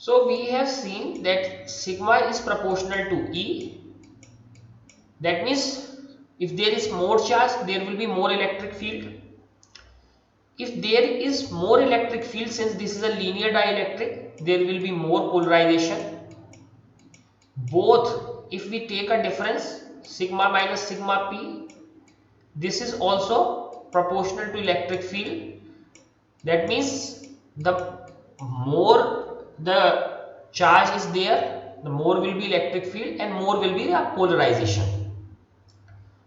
So we have seen that sigma is proportional to E. That means if there is more charge, there will be more electric field. If there is more electric field, since this is a linear dielectric, there will be more polarization. Both, if we take a difference, sigma minus sigma p, this is also proportional to electric field. That means the more the charge is there, the more will be electric field and more will be the polarization.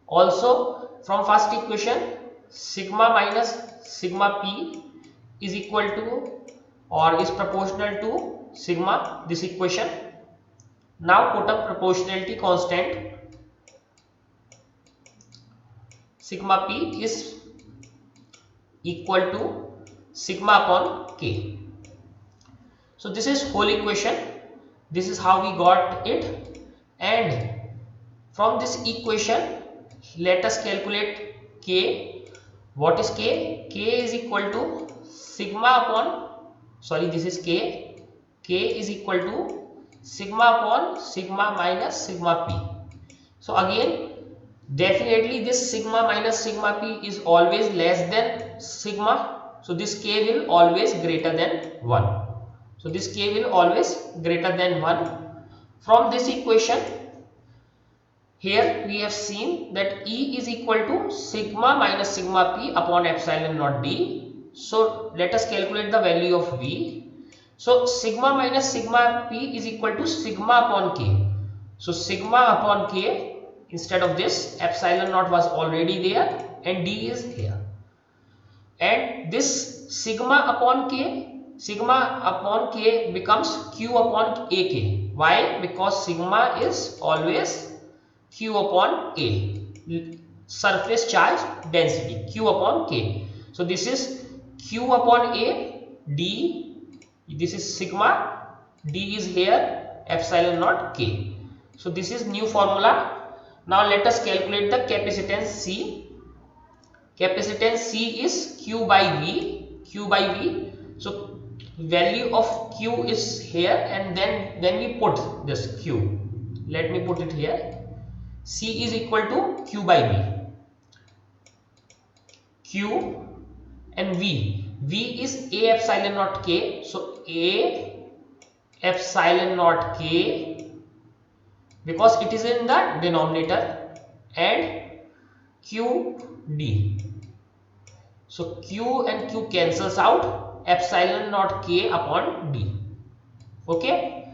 Also, from first equation, sigma minus sigma p is equal to or is proportional to sigma, this equation. Now put a proportionality constant. Sigma p is equal to sigma upon k. So this is whole equation. This is how we got it, and from this equation let us calculate k. What is k? K is equal to sigma upon, sorry, this is k. K is equal to sigma upon sigma minus sigma p. So again, definitely this sigma minus sigma p is always less than sigma. So this k will always greater than 1. So this k will always greater than 1. From this equation, here we have seen that E is equal to sigma minus sigma p upon epsilon naught d. So let us calculate the value of V. So sigma minus sigma p is equal to sigma upon k. So sigma upon k, instead of this, epsilon naught was already there and d is here. And this sigma upon k becomes q upon ak. Why? Because sigma is always q upon a, surface charge density, q upon k. So this is q upon a d, this is sigma, d is here epsilon naught k. So this is new formula. Now let us calculate the capacitance C. Capacitance C is q by V, So value of q is here, and then we put this q. Let me put it here. C is equal to q by V. Q and V. V is A epsilon naught K. So A epsilon naught K, because it is in the denominator, and Q D. So Q and Q cancels out, epsilon naught K upon D. Okay.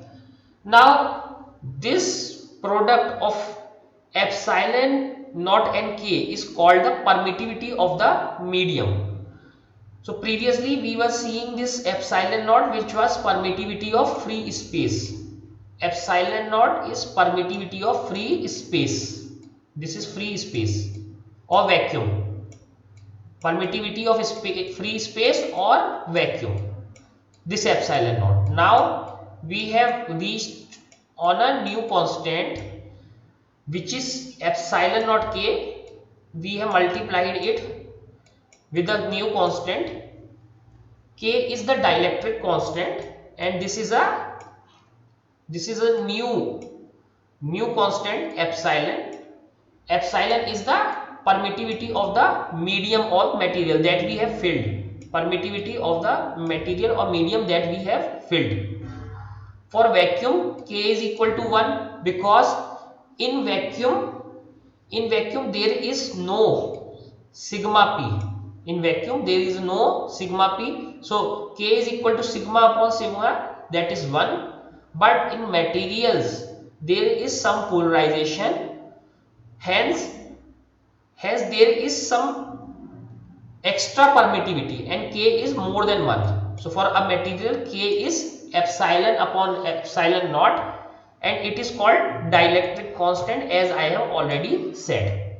Now this product of epsilon naught and K is called the permittivity of the medium. So previously we were seeing this epsilon naught, which was permittivity of free space. Epsilon naught is permittivity of free space. This is free space or vacuum. Permittivity of free space or vacuum. This epsilon naught. Now we have reached on a new constant, which is epsilon naught K. We have multiplied it with a new constant. K is the dielectric constant, and this is a new constant epsilon. Epsilon is the permittivity of the medium or material that we have filled. Permittivity of the material or medium that we have filled. For vacuum, K is equal to 1, because in vacuum there is no sigma p. In vacuum there is no sigma p. So K is equal to sigma upon sigma, that is 1. But in materials there is some polarization, hence there is some extra permittivity, and K is more than 1. So for a material, K is epsilon upon epsilon naught, and it is called dielectric constant, as I have already said.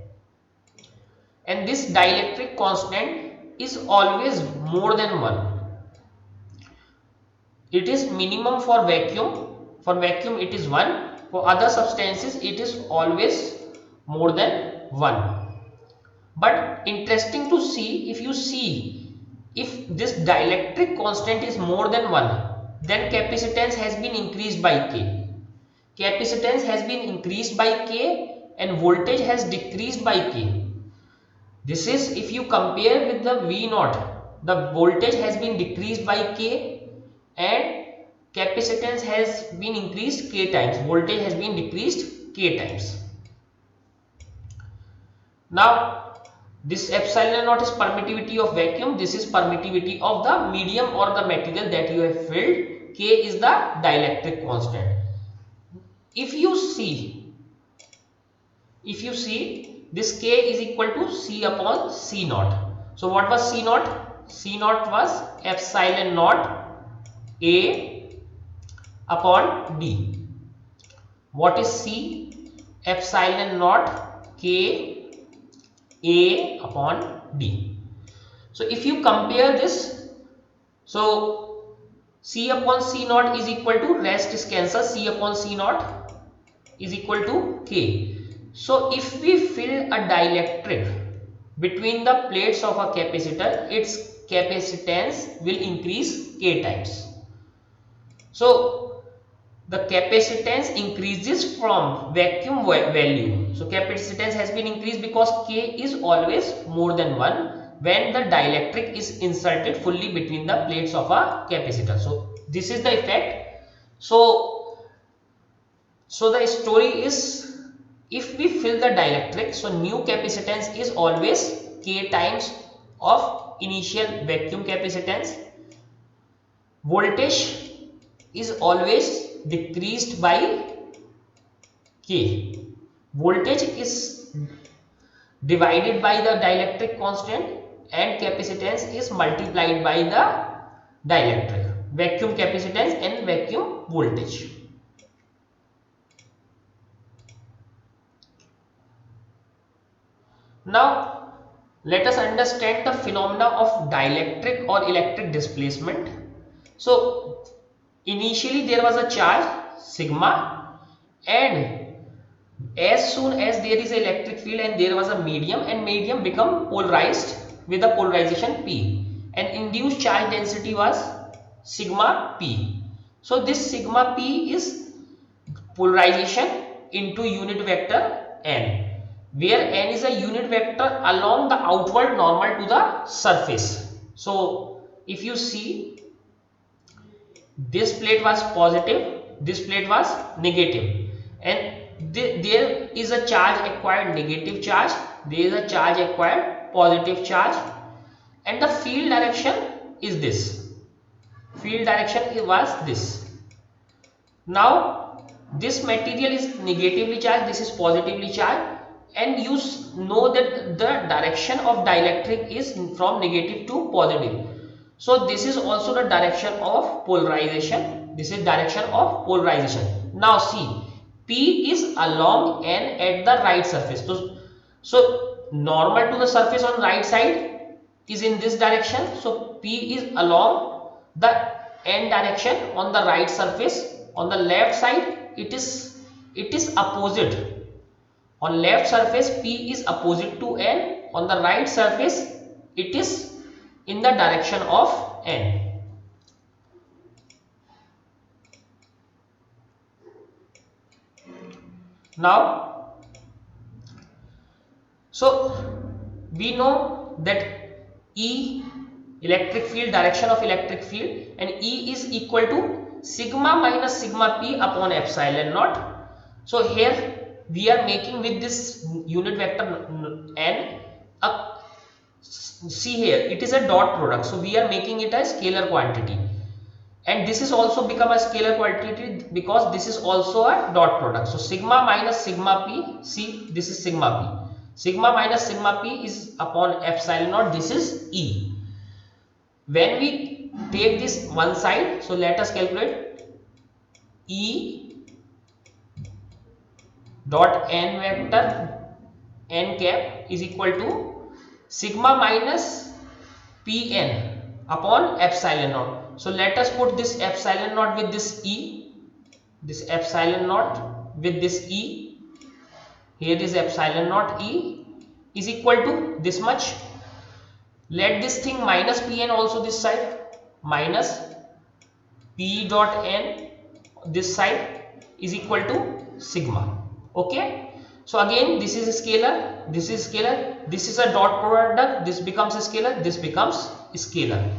And this dielectric constant is always more than 1. It is minimum for vacuum. For vacuum it is 1. For other substances it is always more than 1. But interesting to see, if you see, if this dielectric constant is more than 1, then capacitance has been increased by K. Capacitance has been increased by K and voltage has decreased by K. This is if you compare with the V naught, the voltage has been decreased by K and capacitance has been increased K times. Voltage has been decreased K times. Now, this epsilon naught is permittivity of vacuum. This is permittivity of the medium or the material that you have filled. K is the dielectric constant. If you see this K is equal to C upon C naught. So what was C naught? C naught was epsilon naught A upon D. What is C? Epsilon naught K A upon D. So if you compare this, so C upon C naught is equal to, rest is cancelled, C upon C naught is equal to K. So if we fill a dielectric between the plates of a capacitor, its capacitance will increase K times. So the capacitance increases from vacuum value. So capacitance has been increased because K is always more than 1 when the dielectric is inserted fully between the plates of a capacitor. So this is the effect. So the story is, if we fill the dielectric, so new capacitance is always K times of initial vacuum capacitance. Voltage is always decreased by K. Voltage is divided by the dielectric constant and capacitance is multiplied by the dielectric, vacuum capacitance and vacuum voltage. Now let us understand the phenomena of dielectric or electric displacement. So initially there was a charge sigma, and as soon as there is an electric field and there was a medium, and medium become polarized with a polarization P, and induced charge density was sigma P. So this sigma P is polarization into unit vector N, where N is a unit vector along the outward normal to the surface. So if you see, this plate was positive, this plate was negative, and there is a charge acquired negative charge, there is a charge acquired positive charge, and the field direction is this. Field direction was this. Now this material is negatively charged, this is positively charged, and you know that the direction of dielectric is from negative to positive. So this is also the direction of polarization. This is direction of polarization. Now see, P is along N at the right surface. So normal to the surface on right side is in this direction. So P is along the N direction on the right surface. On the left side it is opposite. On left surface P is opposite to N. On the right surface it is in the direction of N. Now, so we know that E, electric field, direction of electric field, and E is equal to sigma minus sigma P upon epsilon naught. So here we are making with this unit vector N a, see here it is a dot product, so we are making it a scalar quantity, and this is also become a scalar quantity because this is also a dot product. So sigma minus sigma P, see this is sigma P, sigma minus sigma P is upon epsilon naught, this is E. When we take this one side, so let us calculate E dot n vector n cap is equal to sigma minus Pn upon epsilon naught. So let us put this epsilon naught with this E, this epsilon naught with this E, here is epsilon naught E is equal to this much. Let this thing minus Pn also this side, minus P dot n this side is equal to sigma. Okay. So again this is a scalar, this is scalar, this is a dot product, this becomes a scalar, this becomes a scalar.